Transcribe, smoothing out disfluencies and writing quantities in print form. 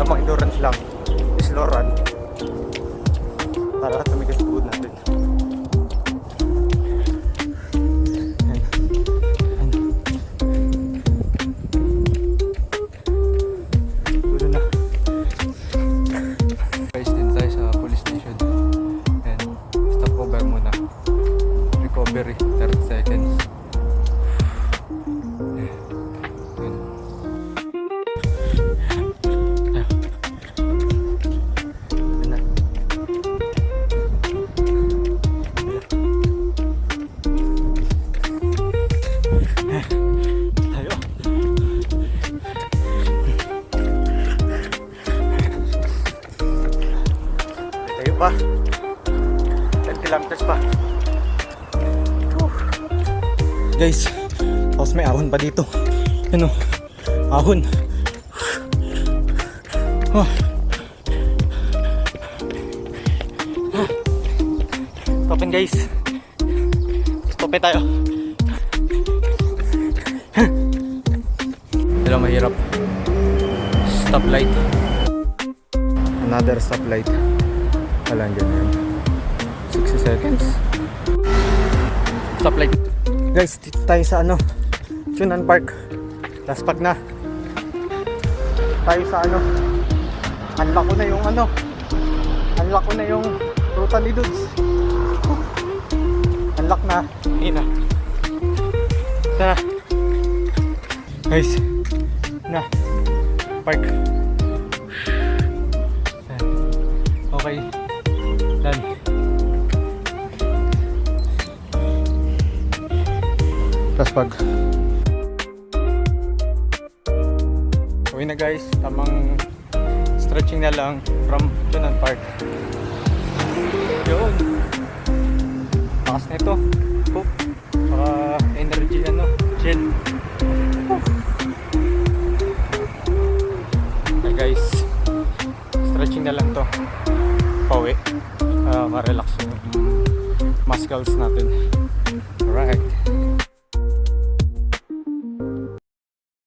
mga endurance lang, slow run para tumigas tuhod natin. Dulo na. Guys, din tayo sa police station and stop over muna. Recovery 30 seconds. Pa 10 kilometers pa. Guys, tapos may ahon pa dito. Ano? Ahon. Stopin guys. Stopin tayo. Pero mahirap. Stoplight. Another stoplight. Wala dyan yan. 60 seconds. Stoplight. Guys, dito tayo sa ano, Chunan Park. Last pag na. Tayo sa ano. Unlock ko na yung ano. Unlock ko na yung ruta ni Dudes. Unlock na. Hindi na. Tara. Guys. Na. Park. Okay. Done. Tapos pag uwi na guys, tamang stretching na lang from Chunan Park. Yun, takas na ito. Poop. Saka energy ano, chill. Okay guys, stretching na lang to. Pauwi. Ma-relax yung muscles natin. Alright.